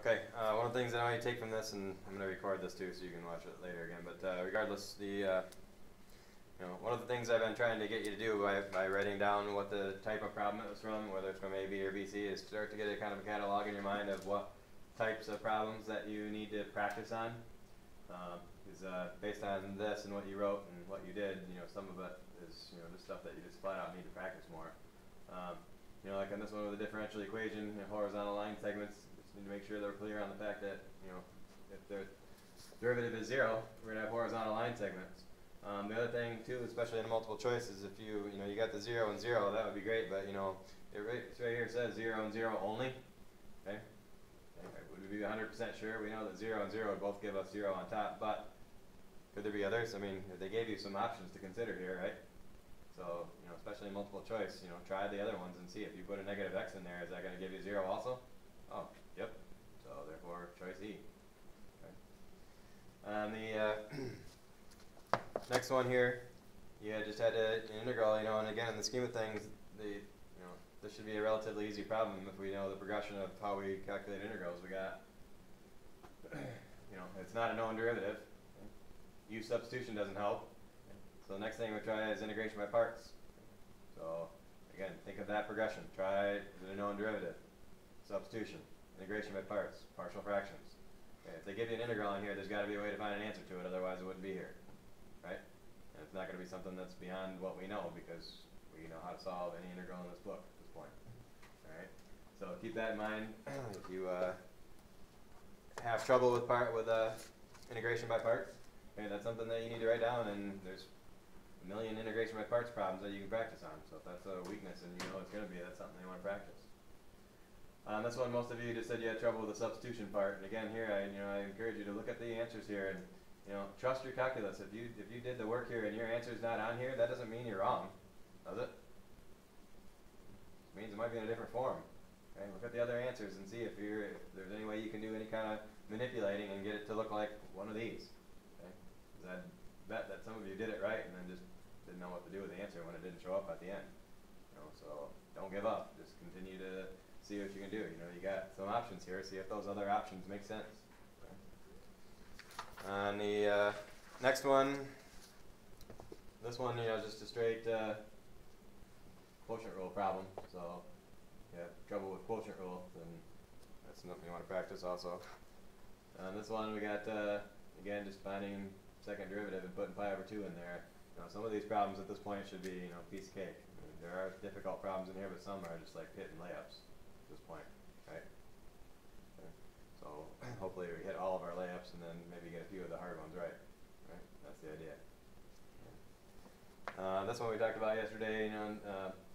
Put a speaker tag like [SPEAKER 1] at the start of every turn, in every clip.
[SPEAKER 1] Okay, one of the things that I want you to take from this, and I'm going to record this too so you can watch it later again, but regardless, one of the things I've been trying to get you to do by writing down what the type of problem it was from, whether it's from A, B, or B, C, is start to get a kind of a catalog in your mind of what types of problems that you need to practice on. Based on this and what you wrote and what you did, some of it is just stuff that you just flat out need to practice more. Like on this one with the differential equation, horizontal line segments, just need to make sure they're clear on the fact that if the derivative is 0, we're going to have horizontal line segments. The other thing too, especially in multiple choice, is if you got the 0 and 0, that would be great, but it's right here, it says 0 and 0 only. Okay? Would we be 100% sure? We know that 0 and 0 would both give us 0 on top, but could there be others? I mean, they gave you some options to consider here, right? So, especially in multiple choice, try the other ones and see if you put a negative x in there, is that going to give you 0 also? Oh, yep. So therefore, choice E. Okay. On the next one here, you just had an integral, and again, in the scheme of things, this should be a relatively easy problem if we know the progression of how we calculate integrals. We got, it's not a known derivative. U substitution doesn't help. So the next thing we try is integration by parts. So again, think of that progression. Try, is it a known derivative? Substitution. Integration by parts. Partial fractions. Okay, if they give you an integral in here, there's got to be a way to find an answer to it, otherwise it wouldn't be here. Right? And it's not going to be something that's beyond what we know, because we know how to solve any integral in this book at this point. Alright? So keep that in mind. If you have trouble with integration by parts, okay, that's something that you need to write down, and there's a million integration by parts problems that you can practice on. So if that's a weakness and you know it's going to be, that's something you want to practice. This one, most of you just said you had trouble with the substitution part. And again, here, I encourage you to look at the answers here and trust your calculus. If you did the work here and your answer is not on here, that doesn't mean you're wrong, does it? It means it might be in a different form. Okay, look at the other answers and see if there's any way you can do any kind of manipulating and get it to look like one of these. Okay? Because I bet that some of you did it right and then just didn't know what to do with the answer when it didn't show up at the end. So don't give up. Just continue to see what you can do. You got some options here. See if those other options make sense. Okay. On the next one, this one, just a straight quotient rule problem. So if you have trouble with quotient rule, then that's something you want to practice also. On this one, we got, again, just finding second derivative and putting pi over 2 in there. Some of these problems at this point should be, piece of cake. I mean, there are difficult problems in here, but some are just like hitting layups at this point, right? Okay. So hopefully we hit all of our layups and then maybe get a few of the hard ones right. Right? That's the idea. Yeah. This one we talked about yesterday.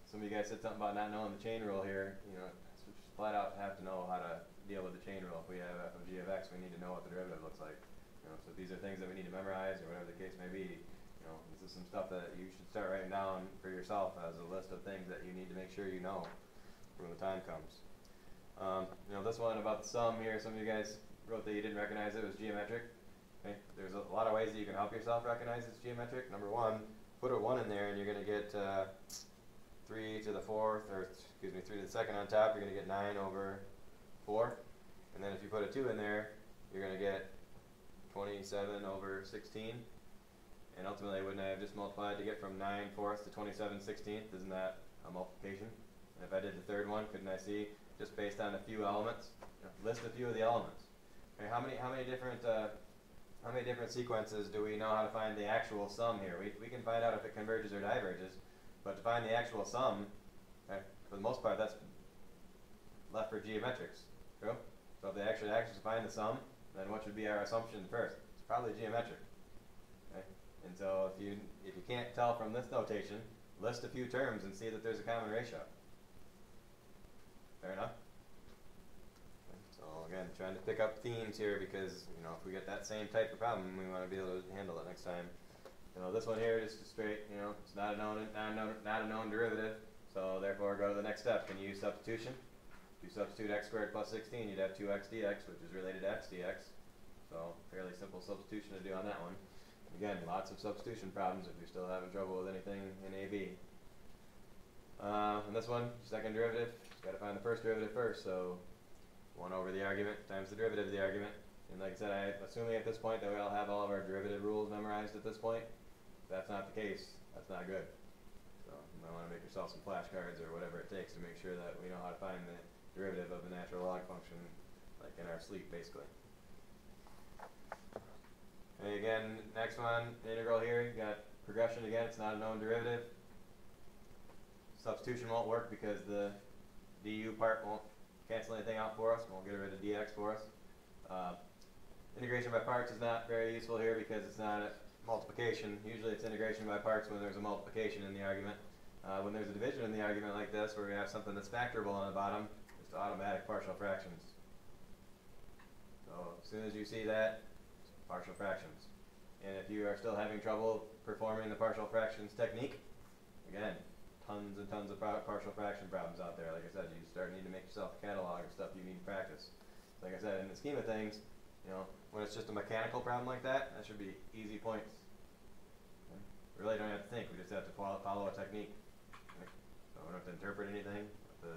[SPEAKER 1] Some of you guys said something about not knowing the chain rule here. So just flat out have to know how to deal with the chain rule. If we have f of g of x, we need to know what the derivative looks like. So these are things that we need to memorize, or whatever the case may be. This is some stuff that you should start writing down for yourself as a list of things that you need to make sure you know for when the time comes. This one about the sum here, some of you guys wrote that you didn't recognize it was geometric. Okay? There's a lot of ways that you can help yourself recognize it's geometric. Number one, put a 1 in there and you're going to get 3 to the 4th, or excuse me, 3 to the 2nd on top. You're going to get 9 over 4. And then if you put a 2 in there, you're going to get 27 over 16. And ultimately, wouldn't I have just multiplied to get from 9/4 to 27/16? Isn't that a multiplication? And if I did the third one, couldn't I see, just based on a few elements, list a few of the elements? Okay, how many different sequences do we know how to find the actual sum here? We can find out if it converges or diverges, but to find the actual sum, okay, for the most part, that's left for geometrics. True? So if they actually find the sum, then what should be our assumption first? It's probably geometric. Okay? And so if you can't tell from this notation, list a few terms and see that there's a common ratio. Fair enough? Okay. So again, trying to pick up themes here, because if we get that same type of problem, we want to be able to handle it next time. This one here is just straight. It's not a known derivative. So therefore, go to the next step. Can you use substitution? If you substitute x squared plus 16, you'd have 2x dx, which is related to x dx. So fairly simple substitution to do on that one. Again, lots of substitution problems if you're still having trouble with anything in AB. And this one, second derivative, you've got to find the first derivative first. So 1 over the argument times the derivative of the argument. And like I said, assuming at this point that we all have all of our derivative rules memorized at this point. If that's not the case, that's not good. So you might want to make yourself some flashcards or whatever it takes to make sure that we know how to find the derivative of the natural log function, like in our sleep, basically. And again, next one, integral here, you got progression again, it's not a known derivative. Substitution won't work because the du part won't cancel anything out for us, won't get rid of dx for us. Integration by parts is not very useful here because it's not a multiplication. Usually it's integration by parts when there's a multiplication in the argument. When there's a division in the argument like this, where we have something that's factorable on the bottom, it's automatic partial fractions. So as soon as you see that, it's partial fractions. And if you are still having trouble performing the partial fractions technique, again, tons and tons of partial fraction problems out there. Like I said, you start needing to make yourself a catalog of stuff you need to practice. Like I said, in the scheme of things, you know, when it's just a mechanical problem like that, that should be easy points. Okay? We really don't have to think, we just have to follow a technique. Okay? So we don't have to interpret anything, we don't have to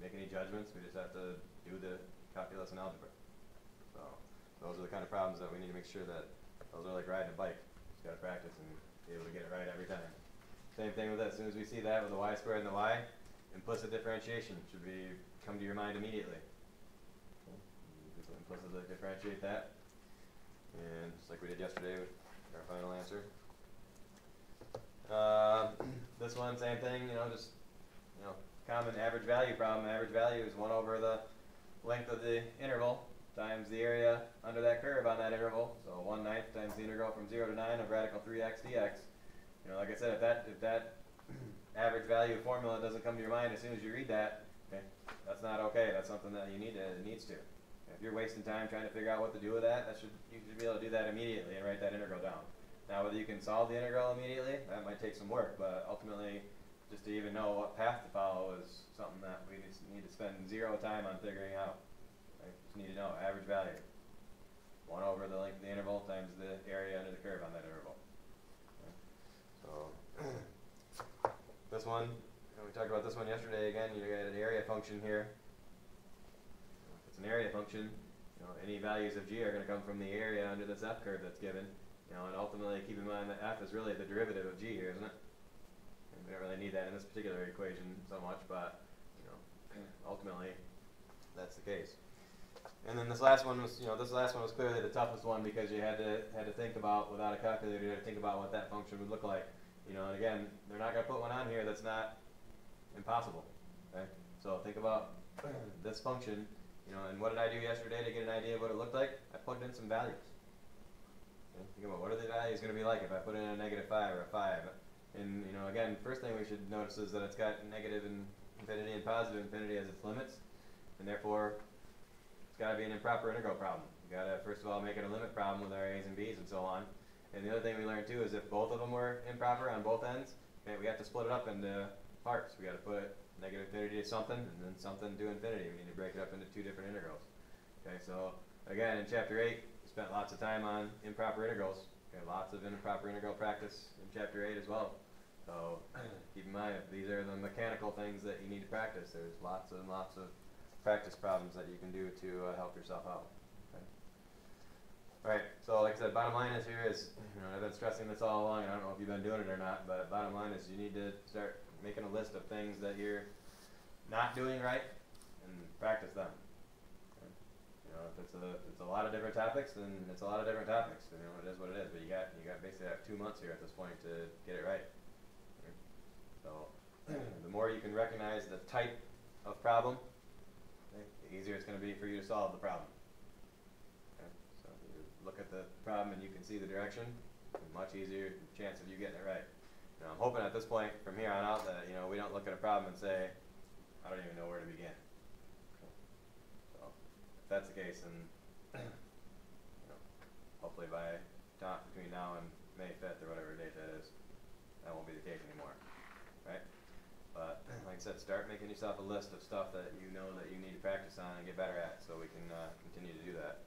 [SPEAKER 1] make any judgments, we just have to do the calculus and algebra. So those are the kind of problems that we need to make sure that those are like riding a bike. You just got to practice and be able to get it right every time. Same thing with that. As soon as we see that with the y squared and the y, implicit differentiation should come to your mind immediately. Okay. Just implicitly differentiate that. And just like we did yesterday with our final answer. This one, same thing, just common average value problem. Average value is 1 over the length of the interval times the area under that curve on that interval. So 1/9 times the integral from 0 to 9 of radical 3x dx. Like I said, if that average value formula doesn't come to your mind as soon as you read that, okay, that's not okay. That's something that it needs to. If you're wasting time trying to figure out what to do with that, you should be able to do that immediately and write that integral down. Now, whether you can solve the integral immediately, that might take some work, but ultimately, just to even know what path to follow is something that we just need to spend 0 time on figuring out. Right? Just need to know average value. 1 over the length of the interval times the area under the curve on that interval. So this one, we talked about this one yesterday again. You got an area function here. If it's an area function, any values of g are going to come from the area under this f curve that's given. And ultimately keep in mind that f is really the derivative of g here, isn't it? And we don't really need that in this particular equation so much, but ultimately that's the case. And then this last one was, clearly the toughest one because you had to think about, without a calculator, you had to think about what that function would look like. And again, they're not going to put one on here that's not impossible. Okay? So think about this function, and what did I do yesterday to get an idea of what it looked like? I plugged in some values. Okay? Think about what are the values going to be like if I put in a -5 or a 5. And again, first thing we should notice is that it's got negative infinity and positive infinity as its limits, and therefore it's got to be an improper integral problem. You got to first of all make it a limit problem with our a's and b's and so on. And the other thing we learned too is if both of them were improper on both ends, okay, we have to split it up into parts. We got to put negative infinity to something and then something to infinity. We need to break it up into 2 different integrals. Okay, so again in chapter 8, we spent lots of time on improper integrals. Okay, lots of improper integral practice in chapter 8 as well. So keep in mind, if these are the mechanical things that you need to practice, there's lots and lots of practice problems that you can do to help yourself out. Okay. Alright, so like I said, bottom line is here is, I've been stressing this all along, and I don't know if you've been doing it or not, but bottom line is you need to start making a list of things that you're not doing right and practice them. Okay. If it's a lot of different topics, then it's a lot of different topics. It is what it is, but you got basically have 2 months here at this point to get it right. Okay. So the more you can recognize the type of problem, okay, the easier it's going to be for you to solve the problem. Okay. So if you look at the problem and you can see the direction, much easier chance of you getting it right. I'm hoping at this point from here on out that we don't look at a problem and say, I don't even know where to begin. Okay. So if that's the case, then hopefully by between now and May 5th or whatever date that is, that won't be the case anymore. Right? But like I said, start making yourself a list of stuff that you know that you need to practice on and get better at so we can continue to do that.